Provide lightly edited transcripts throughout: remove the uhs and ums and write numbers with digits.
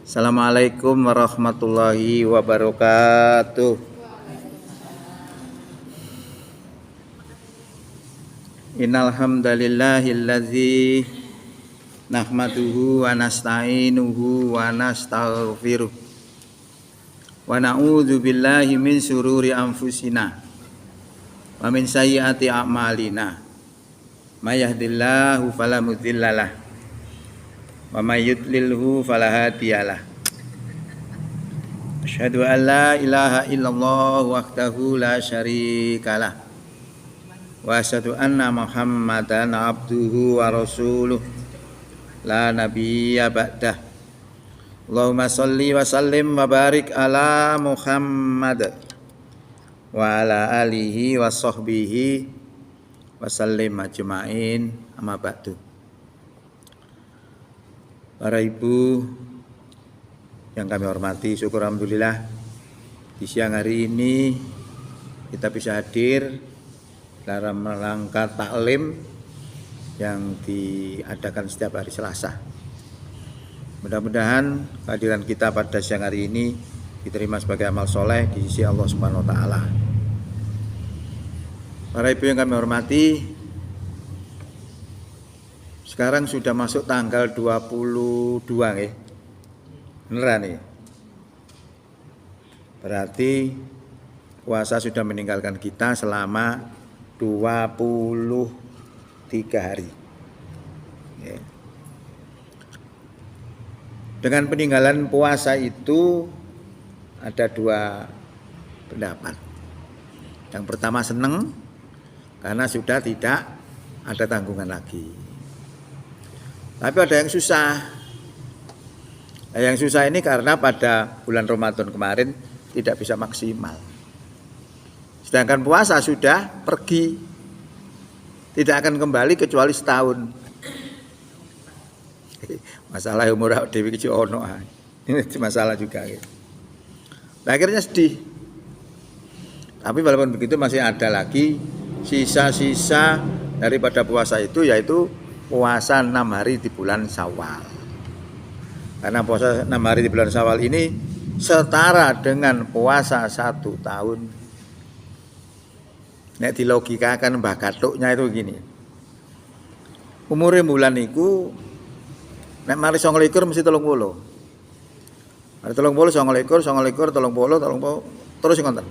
Assalamualaikum warahmatullahi wabarakatuh. Innal hamdalillahillazi nahmaduhu wa nasta'inuhu wa nastaghfiruh wa na'udzu billahi min syururi anfusina wa min sayyiati a'malina. May yahdihillahu fala mudhillalah wa may yudlilhu fala hadiyalah. Asyhadu an la ilaha illallah wahdahu la syarikalah wa asyhadu anna Muhammadan abduhu wa rasuluh la nabiyya ba'dah. Allahumma shalli wa sallim wa barik ala Muhammad wa ala alihi wa sahbihi wa sallim ajma'in, amma ba'du. Para ibu yang kami hormati, syukur alhamdulillah di siang hari ini kita bisa hadir dalam rangka taklim yang diadakan setiap hari Selasa. Mudah-mudahan kehadiran kita pada siang hari ini diterima sebagai amal soleh di sisi Allah Subhanahu wa taala. Para ibu yang kami hormati, sekarang sudah masuk tanggal 22 nggih. Beneran nih. Berarti puasa sudah meninggalkan kita selama 23 hari. Dengan peninggalan puasa itu ada dua pendapat. Yang pertama seneng karena sudah tidak ada tanggungan lagi. Tapi ada yang susah. Yang susah ini karena pada bulan Ramadan kemarin tidak bisa maksimal. Sedangkan puasa sudah pergi, tidak akan kembali kecuali setahun. Masalah umur dewi kecil ono, ini masalah juga. Akhirnya sedih. Tapi walaupun begitu masih ada lagi sisa-sisa daripada puasa itu, yaitu puasa 6 hari di bulan Syawal. Karena puasa 6 hari di bulan Syawal ini setara dengan puasa 1 tahun. Nek dilogikakan Mbah Gatuknya itu gini. Umure bulan iku nek mari 29 mesti 30. Mari 30 29 30 terus ngoten.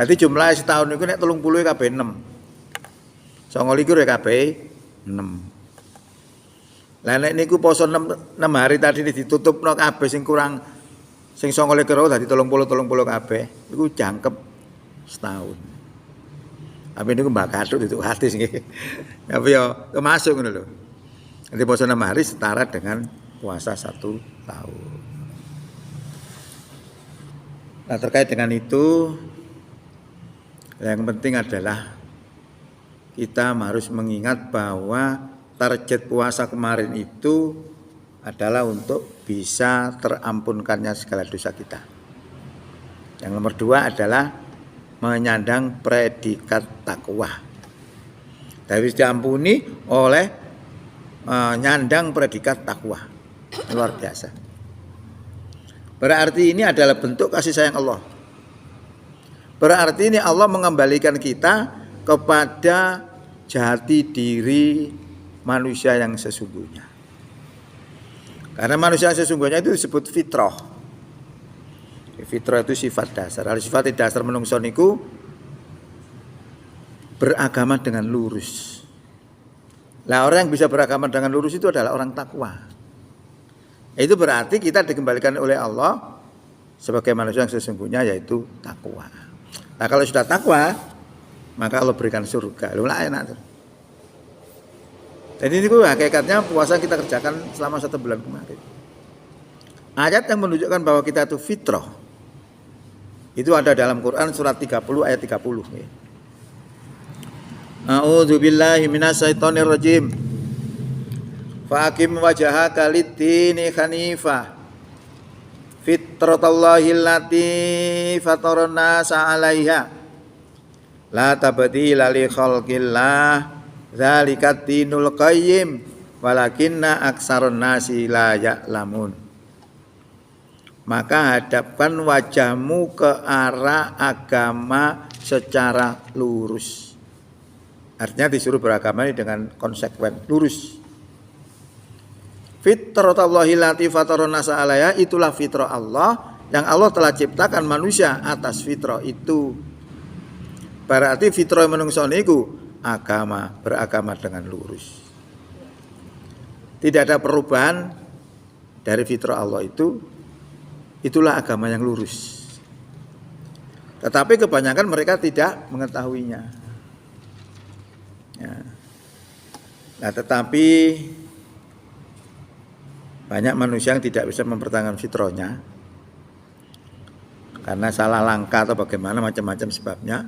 Dadi jumlah setahun niku nek 30 kabeh 6. 29 ya kabeh 6. Lah nek niku poso 6 hari tadi ditutupno kabeh sing kurang sing 29 dadi 30 kabeh iku jangkep setahun. Tapi niku Mbak Gatuk itu hadis nggih. Tapi yo kemasuk ngono lho. Nanti puasa 6 hari setara dengan puasa 1 tahun. Nah, terkait dengan itu yang penting adalah kita harus mengingat bahwa target puasa kemarin itu adalah untuk bisa terampunkannya segala dosa kita. Yang nomor 2 adalah menyandang predikat takwa. Tapi diampuni oleh menyandang predikat takwa. Luar biasa. Berarti ini adalah bentuk kasih sayang Allah. Berarti ini Allah mengembalikan kita kepada jati diri manusia yang sesungguhnya. Karena manusia yang sesungguhnya itu disebut fitrah. Fitrah itu sifat dasar. Sifat dasar menungso niku beragama dengan lurus. Lah orang yang bisa beragama dengan lurus itu adalah orang takwa. Itu berarti kita dikembalikan oleh Allah sebagai manusia yang sesungguhnya, yaitu takwa. Nah kalau sudah takwa, maka Allah berikan surga. Lu lah enak tuh. Jadi ini hakikatnya puasa kita kerjakan selama 1 bulan kemarin. Ayat yang menunjukkan bahwa kita itu fitrah itu ada dalam Quran surat 30 ayat 30. A'udzu billahi minasyaitonir rajim. Faqim wajhaka lid-dini hanifah. Fitratallahi allati fatarana 'alaiha. La tabdila li khalqillah. Dzalikat dinul qayyim walakinna aksarun nasi la ya'lamun. maka hadapkan wajahmu ke arah agama secara lurus. Artinya disuruh beragama ini dengan konsekuen, lurus. Fitratallahi lati fatarana sa'alaya, itulah fitrah Allah yang Allah telah ciptakan manusia atas fitrah itu. Berarti fitrah manungsa niku agama, beragama dengan lurus. Tidak ada perubahan dari fitrah Allah itu, itulah agama yang lurus. Tetapi kebanyakan mereka tidak mengetahuinya. Ya. Nah, tetapi banyak manusia yang tidak bisa mempertahankan fitrahnya karena salah langkah atau bagaimana macam-macam sebabnya,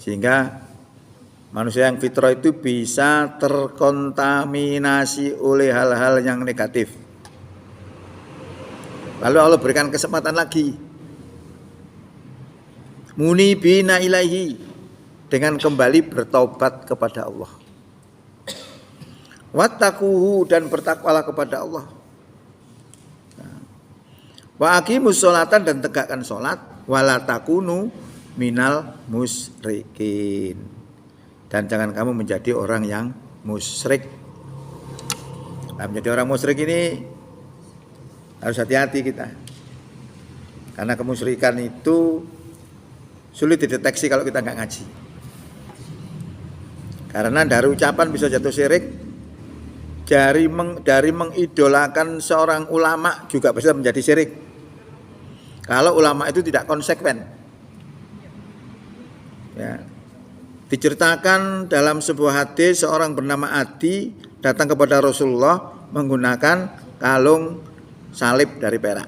sehingga manusia yang fitrah itu bisa terkontaminasi oleh hal-hal yang negatif. Lalu Allah berikan kesempatan lagi, munibina ilaihi, dengan kembali bertaubat kepada Allah, wattaquhu, dan bertakwalah kepada Allah. Wa aqimus sholatan, dan tegakkan sholat, wala takunu minal musyrikin, dan jangan kamu menjadi orang yang musyrik. Nah, menjadi orang musyrik ini harus hati-hati kita, karena kemusyrikan itu sulit dideteksi kalau kita nggak ngaji. Karena dari ucapan bisa jatuh syirik, dari mengidolakan seorang ulama juga bisa menjadi syirik. Kalau ulama itu tidak konsekuen. Ya. Diceritakan dalam sebuah hadis, seorang bernama Adi datang kepada Rasulullah menggunakan kalung salib dari perak.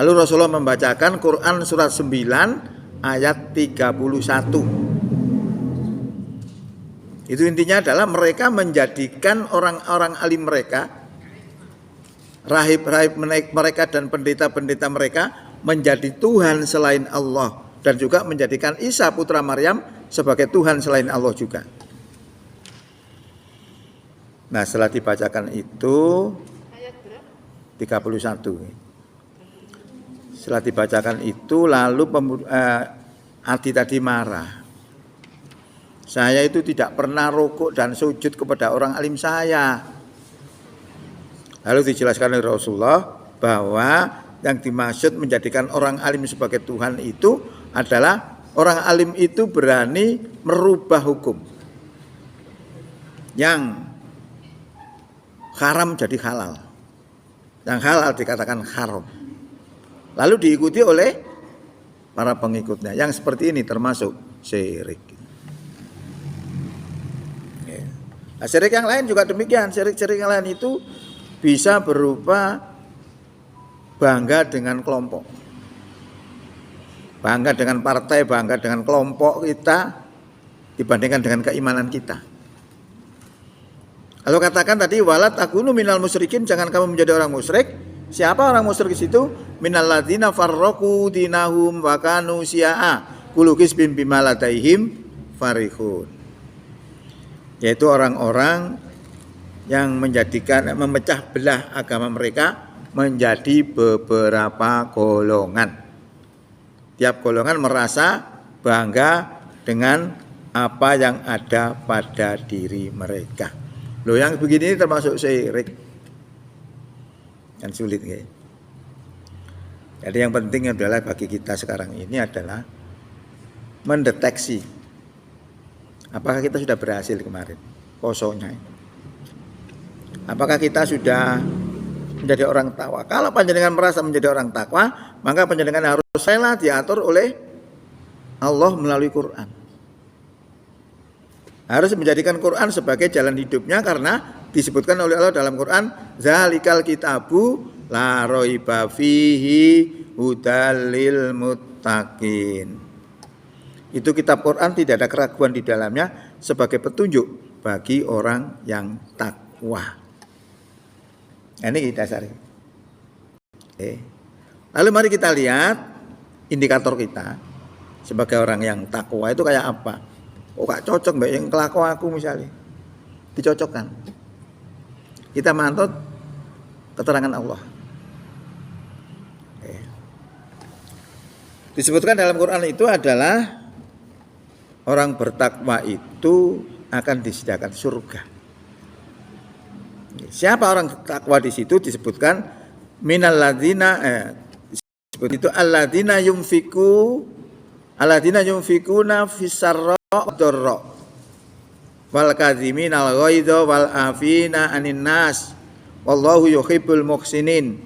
Lalu Rasulullah membacakan Quran surat 9 ayat 31. Itu intinya adalah mereka menjadikan orang-orang alim mereka, rahib-rahib mereka dan pendeta-pendeta mereka menjadi Tuhan selain Allah, dan juga menjadikan Isa putra Maryam sebagai Tuhan selain Allah juga. Nah, setelah dibacakan itu ayat 31. Setelah dibacakan itu lalu Adi tadi marah. Saya itu tidak pernah rukuk dan sujud kepada orang alim saya. Lalu dijelaskan oleh Rasulullah bahwa yang dimaksud menjadikan orang alim sebagai Tuhan itu adalah orang alim itu berani merubah hukum. Yang haram jadi halal, yang halal dikatakan haram, lalu diikuti oleh para pengikutnya. Yang seperti ini termasuk syirik. Nah, syirik yang lain juga demikian. Syirik-syirik yang lain itu bisa berupa bangga dengan kelompok, bangga dengan partai, bangga dengan kelompok kita dibandingkan dengan keimanan kita. Lalu katakan tadi, walat takunu minal musyrikin, jangan kamu menjadi orang musyrik. Siapa orang musyrik di situ? Minal ladzina farraqu dinahum wa kanu syi'a kullu hizbin bima ladaihim farihun. Yaitu orang-orang yang memecah belah agama mereka menjadi beberapa golongan. Tiap golongan merasa bangga dengan apa yang ada pada diri mereka. Loh, yang begini termasuk syirik. Kan sulit ya. Jadi yang penting adalah bagi kita sekarang ini adalah mendeteksi apakah kita sudah berhasil kemarin posonya. Apakah kita sudah menjadi orang takwa? Kalau panjenengan merasa menjadi orang takwa, maka panjenengan harus rela diatur oleh Allah melalui Quran. Harus menjadikan Quran sebagai jalan hidupnya, karena disebutkan oleh Allah dalam Quran, zalikal kitabu la raiba fihi hudal lil muttaqin. Itu kitab Quran tidak ada keraguan di dalamnya, sebagai petunjuk bagi orang yang takwa. Ini dasarnya. Lalu mari kita lihat indikator kita sebagai orang yang takwa itu kayak apa. Oh, gak cocok mbak yang kelakuan aku misalnya, dicocokkan. Kita mantut keterangan Allah. Disebutkan dalam Quran itu adalah orang bertakwa itu akan disediakan surga. Siapa orang takwa di situ disebutkan minal ladzina disebut itu alladzina yunfikuna fis-sarra wad-dharra wal kadziminal ghaidha wal afina 'anin nas wallahu yuhibbul muhsinin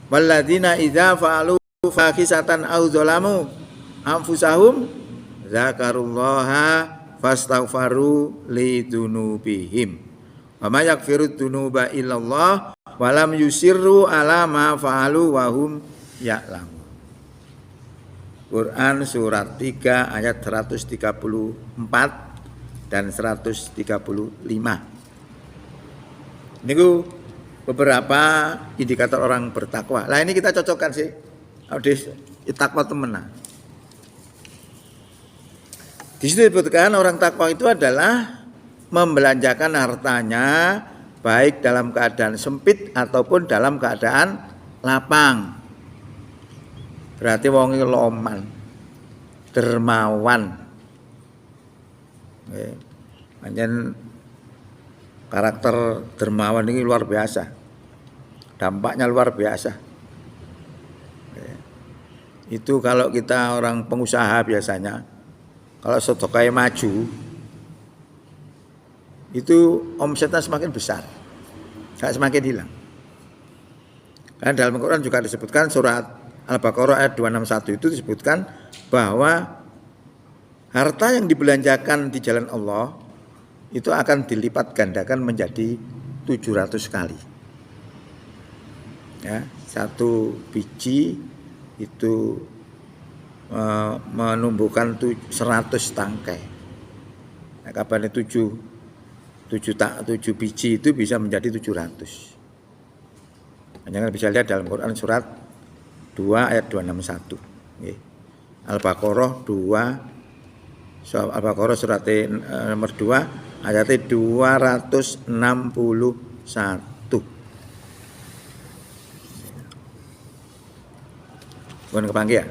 walladzina idza fa'alu fahisatan aw zalamu anfusahum zakarullaha fastaghfaru lidunubihim wa may yaghfiru dzunuba illallah wa lam yusirru ala ma fa'alu wa hum ya'lamun. Quran surat 3 ayat 134 dan 135. Niku beberapa indikator orang bertakwa. Lah ini kita cocokkan sih. Audis takwa temenan. Di situ disebutkan orang takwa itu adalah membelanjakan hartanya baik dalam keadaan sempit ataupun dalam keadaan lapang. Berarti wong iki loman, dermawan. Nggih. Pancen karakter dermawan ini luar biasa. Dampaknya luar biasa. Itu kalau kita orang pengusaha biasanya, kalau sedekah maju, itu omsetnya semakin besar, gak semakin hilang. Karena dalam Al-Quran juga disebutkan surat Al-Baqarah ayat 261 itu disebutkan bahwa harta yang dibelanjakan di jalan Allah itu akan dilipat gandakan menjadi 700 kali. Ya, satu biji itu menumbuhkan 100 tangkai. Nah, kapan 7 biji itu bisa menjadi 700. Jangan bisa lihat dalam Quran surat 2 ayat 261. Al-Baqarah 2 Al-Baqarah surat nomor 2 ayat 261. Bukan kepanggih ya?